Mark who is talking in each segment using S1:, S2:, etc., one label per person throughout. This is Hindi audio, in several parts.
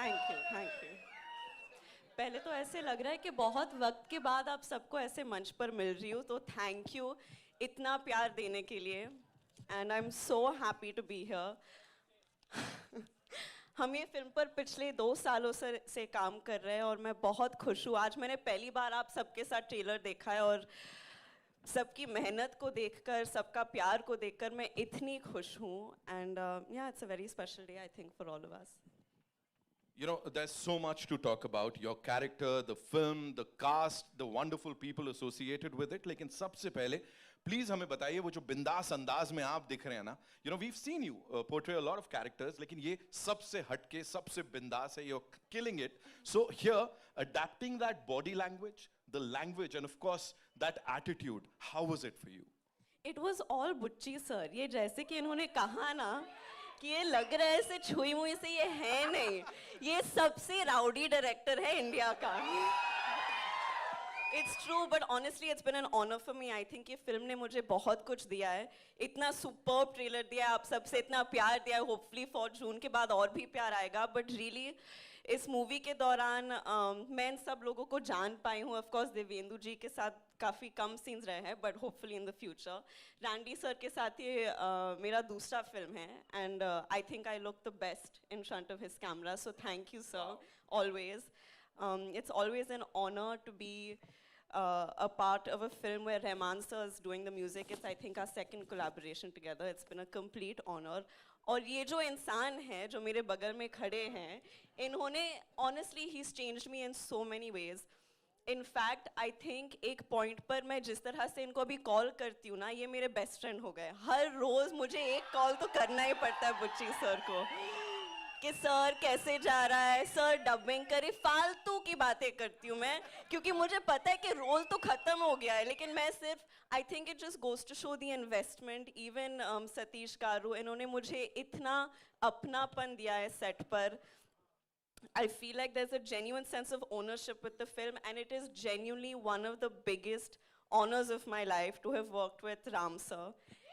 S1: Thank you, thank you. पहले तो ऐसे लग रहा है कि बहुत वक्त के बाद आप सबको ऐसे मंच पर मिल रही हूँ, तो थैंक यू इतना प्यार देने के लिए, and I am so happy to be here. हम ये फिल्म पर पिछले 2 सालों से काम कर रहे हैं और मैं बहुत खुश हूँ। आज मैंने पहली बार आप सबके साथ ट्रेलर देखा है और सबकी मेहनत को देखकर, सबका प्यार को देखकर मैं इतनी खुश हूँ, एंड या it's a very special day I think for all of us.
S2: You know, there's so much to talk about. Your character, the film, the cast, the wonderful people associated with it. लेकिन सबसे पहले प्लीज हमें बताइए वो जो बिंदास अंदाज में आप दिख रहे हैं ना, you know, we've seen you portray a lot of characters, लेकिन ये सबसे हटके, सबसे बिंदास है. You're killing it. So here, adapting that body language, the language, and of course that attitude, how was it for you?
S1: It was all बुच्ची सर. ये जैसे कि इन्होंने कहा ना कि ये लग रहा है ऐसे छुई मुई से, ये है नहीं, ये सबसे राउडी डायरेक्टर है इंडिया का. It's true, but honestly, it's been an honor for me. I think ये फिल्म ने मुझे बहुत कुछ दिया है. इतना सुपर्ब ट्रेलर दिया है, आप सबसे इतना प्यार दिया है. होपफुली फॉर जून के बाद और भी प्यार आएगा. बट रियली इस मूवी के दौरान मैं इन सब लोगों को जान पाई हूँ. ऑफ कोर्स देवेंदु जी के साथ काफ़ी कम सीन्स रहे हैं, but hopefully in the future. Randy sir के साथ ये मेरा दूसरा फिल्म है, and I think I look the best in front of his camera. So thank you sir, always. It's always an honor to be a part of a film where Rahman sir is doing the music. It's, I think, our second collaboration together. It's been a complete honor. और ये जो इंसान है जो मेरे बगल में खड़े हैं, इन्होंने honestly he's changed me in so many ways. In fact, I think एक पॉइंट पर मैं जिस तरह से इनको अभी कॉल करती हूँ ना, ये मेरे बेस्ट फ्रेंड हो गए. हर रोज मुझे एक कॉल तो करना ही पड़ता है बुच्ची सर को कि सर कैसे जा रहा है, सर डबिंग करे. फालतू की बातें करती हूँ मैं, क्योंकि मुझे पता है कि रोल तो खत्म हो गया है, लेकिन मैं सिर्फ, I think it just goes to show the investment. Even Satish Karu, इन्होंने मुझे इतना अपनापन दिया है सेट पर. I feel like there's a genuine sense of ownership with the film, and it is genuinely one of the biggest honors of my life to have worked with Ram sir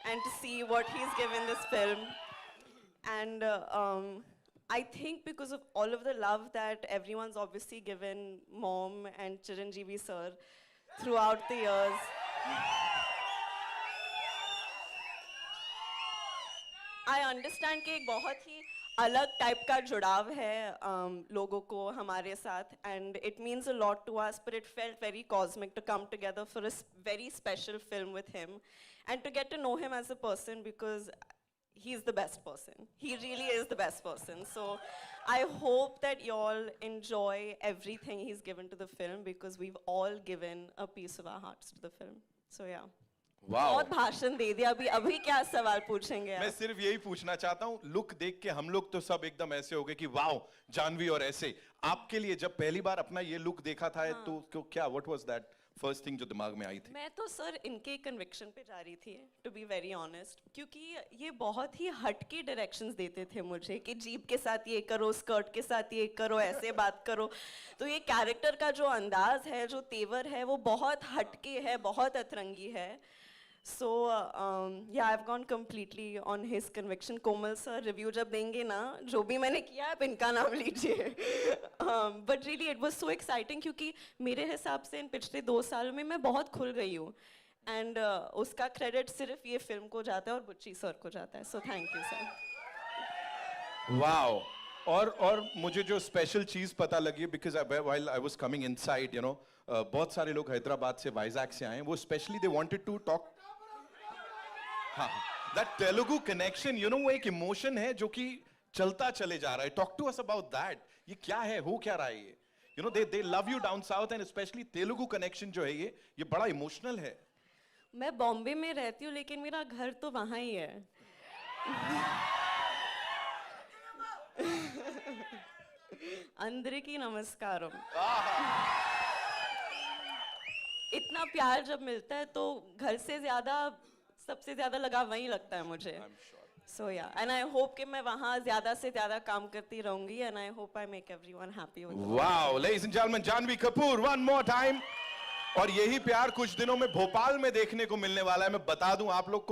S1: and to see what he's given this film. And I think because of all of the love that everyone's obviously given Mom and Chiranjeevi sir throughout the years, I understand कि एक बहुत ही अलग टाइप का जुड़ाव है लोगों को हमारे साथ, and it means a lot to us, but it felt very cosmic to come together for a very special film with him and to get to know him as a person, because he's the best person. He really is the best person. So I hope that you all enjoy everything he's given to the film, because we've all given a piece of our hearts to the film. So yeah.
S2: Wow.
S1: बहुत भाषण दे दिया. अभी क्या सवाल पूछेंगे आप?
S2: मैं सिर्फ यही पूछना चाहता हूँ, लुक देख के हम लोग तो सब एकदम ऐसे हो गए कि वाओ जानवी. और ऐसे आपके लिए जब पहली बार अपना ये लुक देखा था, हाँ. तो क्या, what was that first thing जो दिमाग में आई थी?
S1: मैं तो सर इनके कन्विक्शन पे जा रही थी, टू बी वेरी ऑनेस्ट, क्योंकि ये बहुत ही हटके डायरेक्शंस देते थे मुझे कि जीप के साथ ये करो, स्कर्ट के साथ ये करो, ऐसे बात करो. तो ये कैरेक्टर का जो अंदाज है, जो तेवर है, वो बहुत हटके है, बहुत अतरंगी है. So yeah, I've gone completely on his conviction. Komal sir review जब देंगे ना, जो भी मैंने किया आप इनका नाम लीजिए. But really it was so exciting, क्योंकि मेरे हिसाब से इन पिछले 2 सालों में मैं बहुत खुल गई हूँ, एंड उसका क्रेडिट सिर्फ ये फिल्म को जाता है और बुच्ची सर को जाता है. So thank you sir.
S2: Wow. और मुझे जो स्पेशल चीज पता लगी, because while I was coming inside, you know, बहुत सारे लोग हैदराबाद से, वाइजैक से आए. वो specially they wanted to talk. हाँ, that Telugu connection, you know, वो एक इमोशन है जो कि चलता चले जा रहा है. Talk to us about that. ये क्या है, हो क्या रहा है ये? You know, they love you down south, and specially Telugu connection जो है ये बड़ा इमोशनल है.
S1: मैं बॉम्बे में रहती हूँ, लेकिन मेरा घर तो वहाँ ही है. अंदरिकी नमस्कारम. इतना प्यार जब मिलता है तो घर से ज्यादा, सबसे ज्यादा लगाव वहीं लगता है मुझे. So yeah, and I hope कि मैं वहाँ ज्यादा से ज्यादा काम करती रहूंगी, and I hope I make everyone happy with it.
S2: Wow, ladies and gentlemen, Janhvi Kapoor, one more time. और यही प्यार कुछ दिनों में भोपाल में देखने को मिलने वाला है. मैं बता दूं आप लोग को